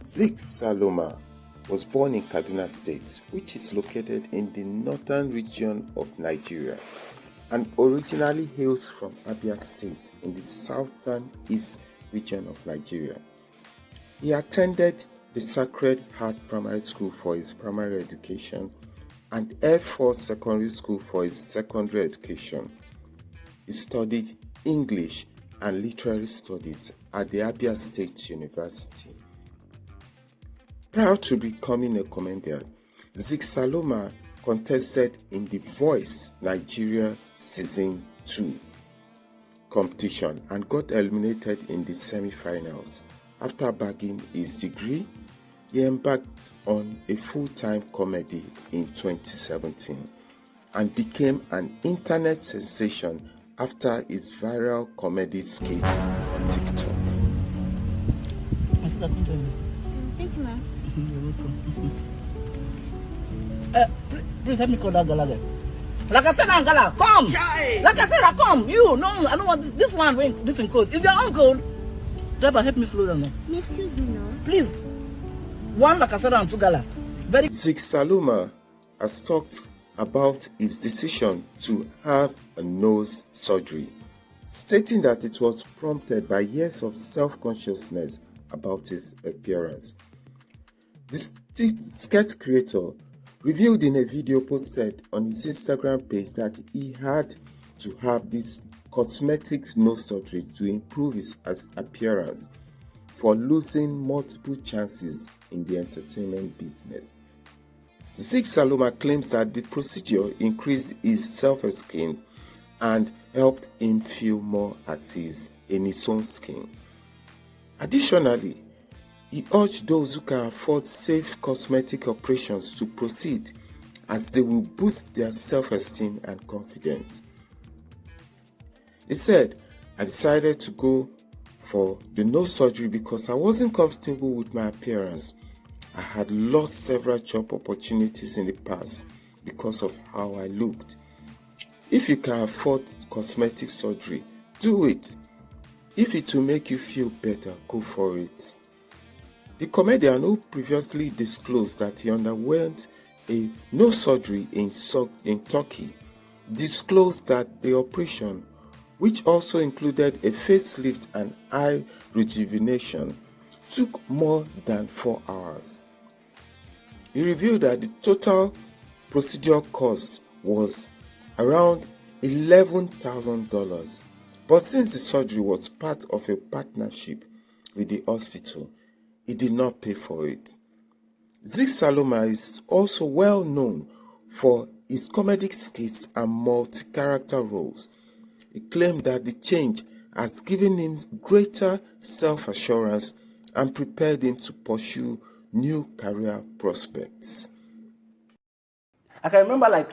Zicsaloma was born in Kaduna State, which is located in the northern region of Nigeria, and originally hails from Abia State in the southern east region of Nigeria. He attended the Sacred Heart Primary School for his primary education and Air Force Secondary School for his secondary education. He studied English and Literary Studies at the Abia State University. Prior to becoming a comedian, Zicsaloma contested in The Voice Nigeria Season 2 competition and got eliminated in the semi-finals. After bagging his degree, he embarked on a full-time comedy in 2017 and became an internet sensation after his viral comedy skit on TikTok. Thank you, ma'am. You're welcome. Please help me call that gala. Like I said, Angala, come. Like I said, come. You, no, I don't want this one. This in code. Is your uncle? Driver, help me slow down now. Excuse me, no. Please. One, like I said, and two gala. Very. Zicsaloma has talked about his decision to have a nose surgery, stating that it was prompted by years of self-consciousness about his appearance. The sketch creator revealed in a video posted on his Instagram page that he had to have this cosmetic nose surgery to improve his appearance for losing multiple chances in the entertainment business. Zicsaloma claims that the procedure increased his self-esteem and helped him feel more at ease in his own skin. Additionally, he urged those who can afford safe cosmetic operations to proceed, as they will boost their self-esteem and confidence. He said, "I decided to go for the nose surgery because I wasn't comfortable with my appearance. I had lost several job opportunities in the past because of how I looked. If you can afford cosmetic surgery, do it. If it will make you feel better, go for it." The comedian, who previously disclosed that he underwent a nose surgery in Turkey, disclosed that the operation, which also included a facelift and eye rejuvenation, took more than 4 hours. He revealed that the total procedure cost was around $11,000, but since the surgery was part of a partnership with the hospital, he did not pay for it. Zicsaloma is also well known for his comedic skits and multi-character roles. He claimed that the change has given him greater self-assurance and prepared him to pursue new career prospects. I can remember, like,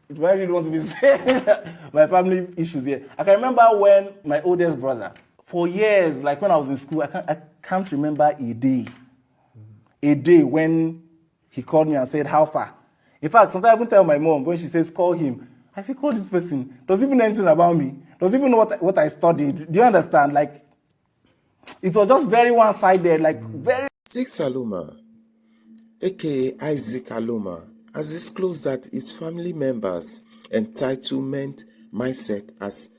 if I really want to be saying my family issues here. I can remember when my oldest brother, for years, like when I was in school, I can't remember a day when he called me and said, "How far?" In fact, sometimes I even tell my mom when she says, "Call him," I say, "Call this person. Doesn't even know anything about me. Doesn't even know what I studied." Do you understand? Like, it was just very one-sided, like very. Zicsaloma, aka Isaac Aloma, has disclosed that his family members' entitlement mindset has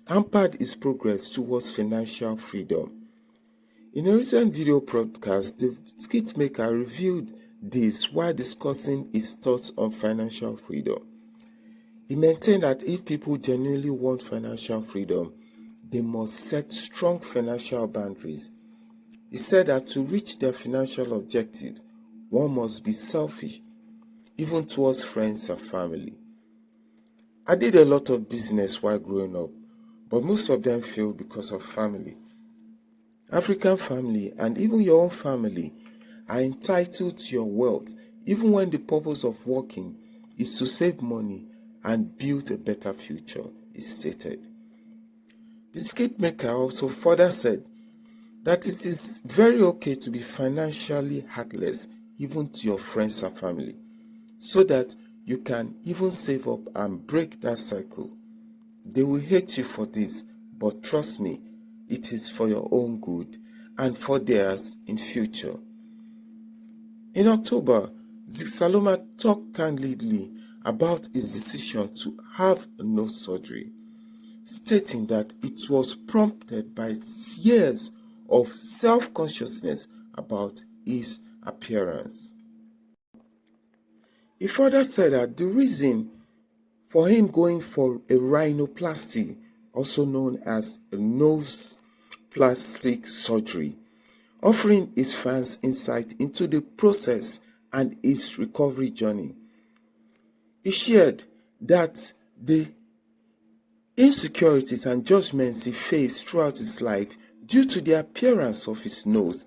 hampered his progress towards financial freedom. In a recent video broadcast, the skit maker revealed this while discussing his thoughts on financial freedom. He maintained that if people genuinely want financial freedom, they must set strong financial boundaries. He said that to reach their financial objectives, one must be selfish, even towards friends and family. "I did a lot of business while growing up, but most of them failed because of family. African family and even your own family are entitled to your wealth, even when the purpose of working is to save money and build a better future," he stated. The skit maker also further said that it is very okay to be financially heartless even to your friends and family, so that you can even save up and break that cycle. "They will hate you for this, but trust me, it is for your own good, and for theirs in future. In October, Zicsaloma talked candidly about his decision to have a nose surgery, stating that it was prompted by years of self-consciousness about his appearance. He further said that the reason for him going for a rhinoplasty, also known as a nose plastic surgery, offering his fans insight into the process and his recovery journey. He shared that the insecurities and judgments he faced throughout his life due to the appearance of his nose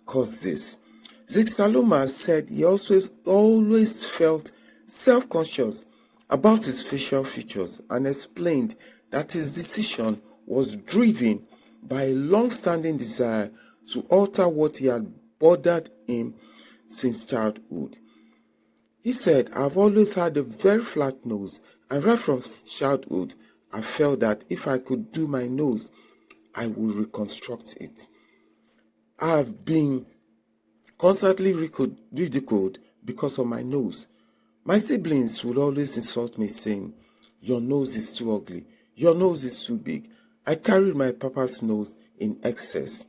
caused this. Zicsaloma said he also always felt self-conscious about his facial features and explained that his decision was driven by a long-standing desire to alter what he had bothered him since childhood. He said, "I've always had a very flat nose, and right from childhood, I felt that if I could do my nose, I would reconstruct it. I have been constantly ridiculed because of my nose. My siblings would always insult me saying, 'Your nose is too ugly. Your nose is too big.' I carried my papa's nose in excess."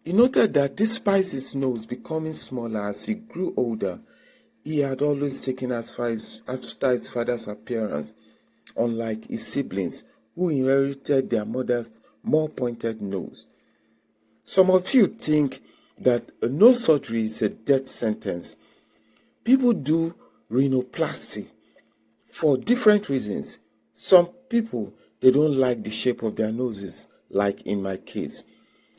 He noted that despite his nose becoming smaller as he grew older, he had always taken after his father's appearance, unlike his siblings who inherited their mother's more pointed nose. Some of you think that a nose surgery is a death sentence. People do rhinoplasty for different reasons. Some people, they don't like the shape of their noses, like in my case.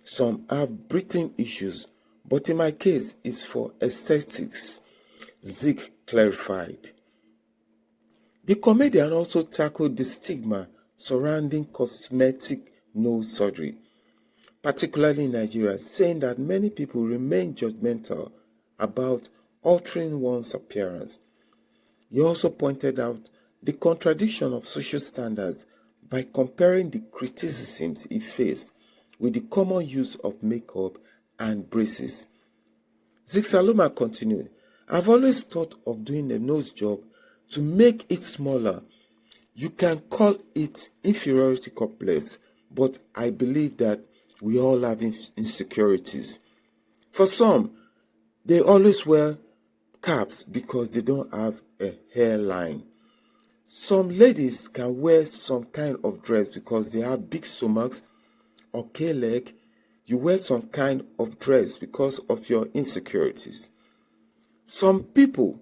Some have breathing issues, but in my case, it's for aesthetics, Zic clarified. The comedian also tackled the stigma surrounding cosmetic nose surgery, particularly in Nigeria, saying that many people remain judgmental about altering one's appearance. He also pointed out the contradiction of social standards by comparing the criticisms he faced with the common use of makeup and braces. Zicsaloma continued, "I've always thought of doing a nose job to make it smaller. You can call it inferiority complex, but I believe that we all have insecurities. For some, they always wear caps because they don't have a hairline. Some ladies can wear some kind of dress because they have big stomachs or K-leg. You wear some kind of dress because of your insecurities. Some people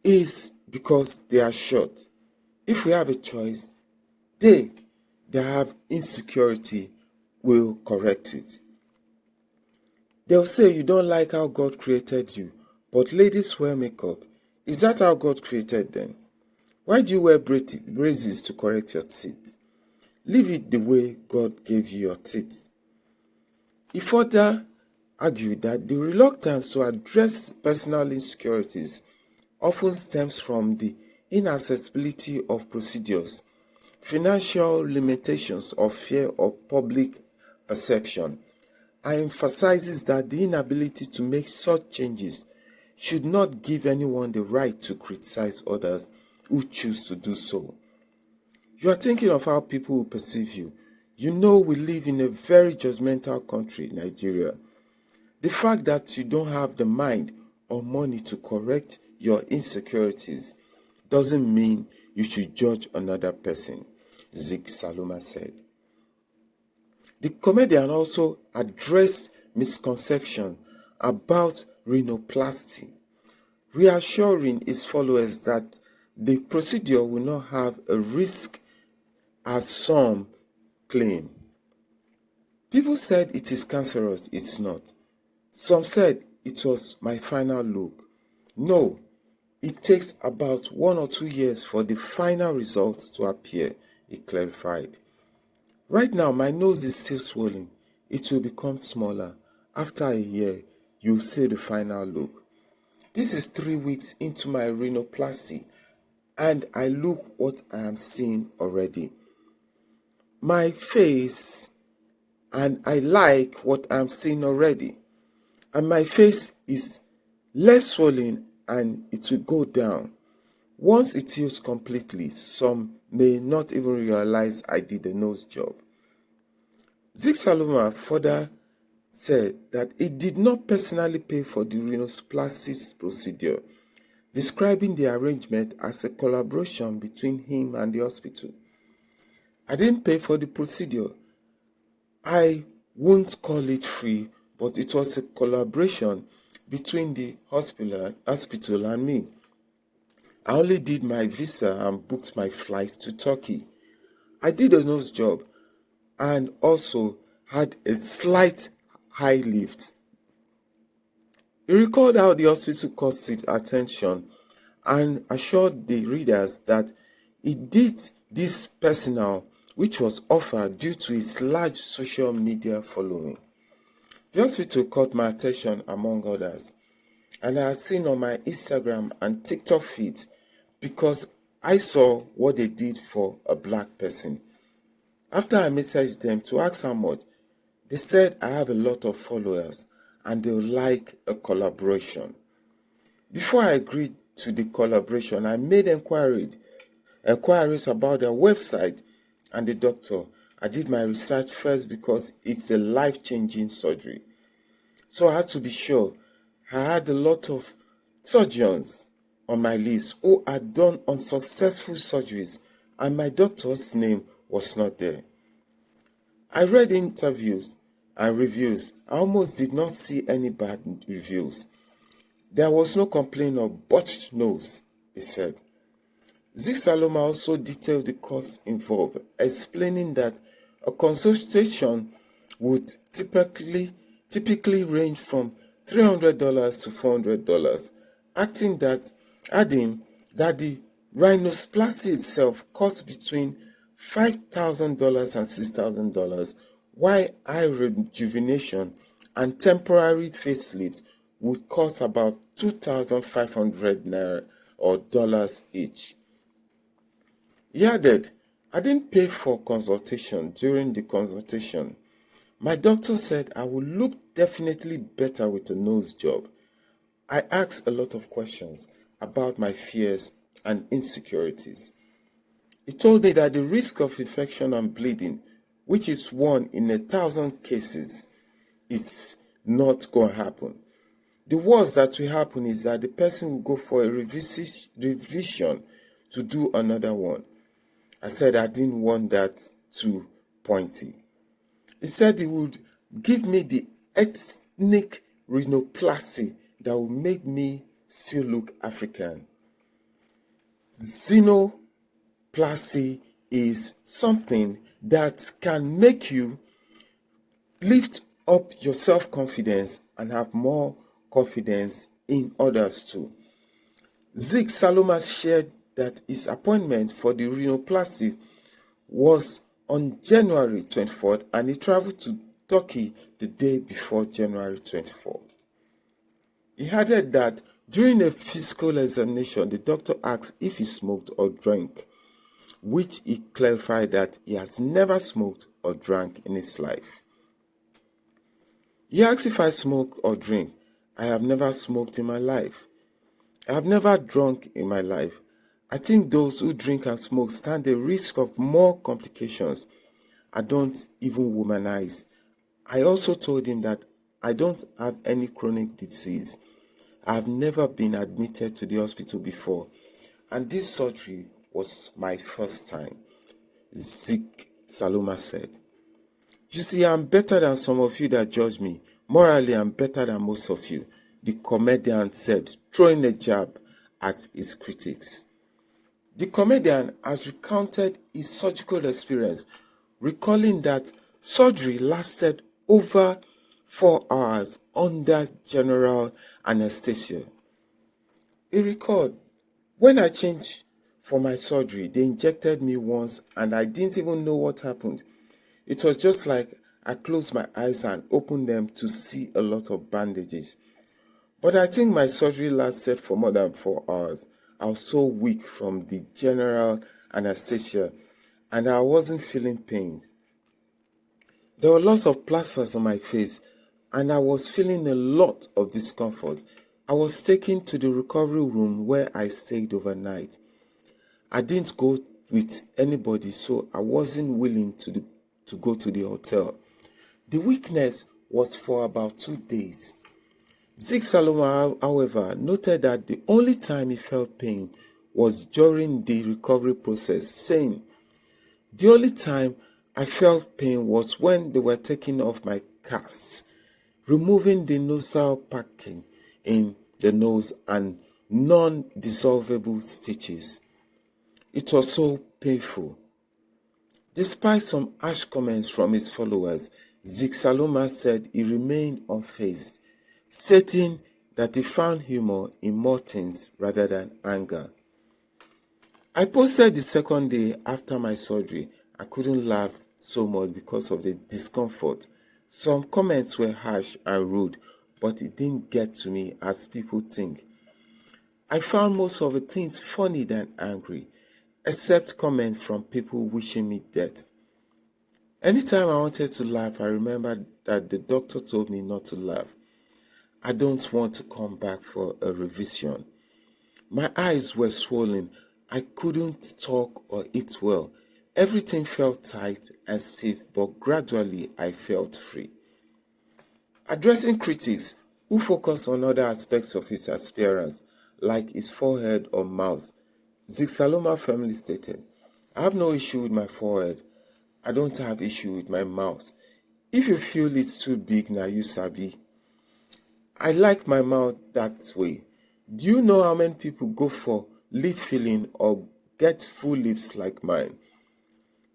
is because they are short. If we have a choice, they have insecurity will correct it. They'll say you don't like how God created you, but ladies wear makeup. Is that how God created them? Why do you wear braces to correct your teeth? Leave it the way God gave you your teeth." He further argued that the reluctance to address personal insecurities often stems from the inaccessibility of procedures, financial limitations, or fear of public perception, and emphasizes that the inability to make such changes should not give anyone the right to criticize others who choose to do so. You are thinking of how people will perceive you. You know we live in a very judgmental country, Nigeria. The fact that you don't have the mind or money to correct your insecurities doesn't mean you should judge another person, Zicsaloma said. The comedian also addressed misconception about rhinoplasty, reassuring his followers that the procedure will not have a risk as some claim. People said it is cancerous, it's not. Some said it was my final look. No, it takes about 1 or 2 years for the final results to appear, he clarified. Right now, my nose is still swollen. It will become smaller. After a year, you'll see the final look. This is 3 weeks into my rhinoplasty, and I look what I am seeing already. My face and I like what I'm seeing already. And my face is less swollen and it will go down. Once it heals completely, some may not even realize I did a nose job. Zicsaloma further said that he did not personally pay for the rhinoplasty procedure, describing the arrangement as a collaboration between him and the hospital. I didn't pay for the procedure. I won't call it free, but it was a collaboration between the hospital and me. I only did my visa and booked my flight to Turkey. I did a nose job and also had a slight high lift. He recalled how the hospital caused it attention and assured the readers that he did this personal, which was offered due to his large social media following. The hospital caught my attention among others, and I have seen on my Instagram and TikTok feeds because I saw what they did for a black person. After I messaged them to ask how much, they said I have a lot of followers and they would like a collaboration. Before I agreed to the collaboration, I made inquiries about their website and the doctor. I did my research first because it's a life-changing surgery. So I had to be sure. I had a lot of surgeons on my list who had done unsuccessful surgeries and my doctor's name was not there. I read interviews and reviews. I almost did not see any bad reviews. There was no complaint of botched nose, he said. Zicsaloma also detailed the costs involved, explaining that a consultation would typically range from $300 to $400, adding that the rhinoplasty itself costs between $5,000 and $6,000, while eye rejuvenation and temporary facelift would cost about 2,500 naira or dollars each. He added, I didn't pay for consultation. During the consultation, my doctor said I would look definitely better with a nose job. I asked a lot of questions about my fears and insecurities. He told me that the risk of infection and bleeding, which is 1 in 1,000 cases, it's not going to happen. The worst that will happen is that the person will go for a revision to do another one. I said I didn't want that too pointy. He said he would give me the ethnic rhinoplasty that will make me still look African. Xenoplasty is something that can make you lift up your self-confidence and have more confidence in others too. Zicsaloma shared that his appointment for the rhinoplasty was on January 24th and he traveled to Turkey the day before January 24th. He added that during a physical examination, the doctor asked if he smoked or drank, which he clarified that he has never smoked or drank in his life. He asked if I smoke or drink. I have never smoked in my life. I have never drunk in my life. I think those who drink and smoke stand the risk of more complications. I don't even womanize. I also told him that I don't have any chronic disease. I have never been admitted to the hospital before, and this surgery was my first time, Zicsaloma said. You see, I'm better than some of you that judge me. Morally, I'm better than most of you, the comedian said, throwing a jab at his critics. The comedian has recounted his surgical experience, recalling that surgery lasted over 4 hours under general anesthesia. He recalled, when I changed for my surgery, they injected me once and I didn't even know what happened. It was just like I closed my eyes and opened them to see a lot of bandages. But I think my surgery lasted for more than 4 hours. I was so weak from the general anesthesia and I wasn't feeling pains. There were lots of plasters on my face, and I was feeling a lot of discomfort. I was taken to the recovery room where I stayed overnight. I didn't go with anybody, so I wasn't willing to go to the hotel. The weakness was for about 2 days. Zicsaloma, however, noted that the only time he felt pain was during the recovery process, saying, "The only time I felt pain was when they were taking off my casts, removing the nasal packing in the nose and non-dissolvable stitches. It was so painful." Despite some harsh comments from his followers, Zicsaloma said he remained unfazed, stating that he found humor in more things rather than anger. I posted the second day after my surgery. I couldn't laugh so much because of the discomfort. Some comments were harsh and rude, but it didn't get to me as people think. I found most of the things funny than angry, except comments from people wishing me death. Anytime I wanted to laugh, I remembered that the doctor told me not to laugh. I don't want to come back for a revision. My eyes were swollen. I couldn't talk or eat well. Everything felt tight and stiff, but gradually I felt free. Addressing critics who focus on other aspects of his appearance, like his forehead or mouth, Zicsaloma firmly stated, "I have no issue with my forehead. I don't have issue with my mouth. If you feel it's too big, now you sabi. I like my mouth that way. Do you know how many people go for lip filling or get full lips like mine?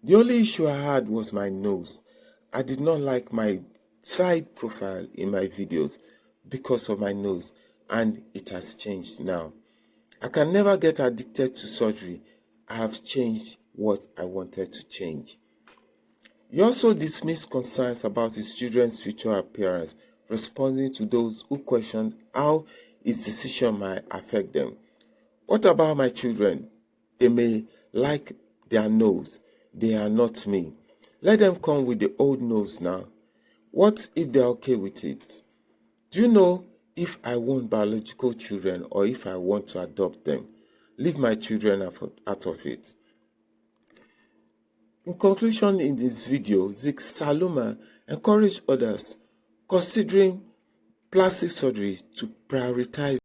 The only issue I had was my nose. I did not like my side profile in my videos because of my nose, and it has changed now. I can never get addicted to surgery. I have changed what I wanted to change." He also dismissed concerns about his children's future appearance, responding to those who questioned how his decision might affect them. "What about my children? They may like their nose. They are not me. Let them come with the old nose now. What if they're okay with it? Do you know if I want biological children or if I want to adopt them? Leave my children out of it." In conclusion, in this video, Zicsaloma encouraged others considering plastic surgery to prioritize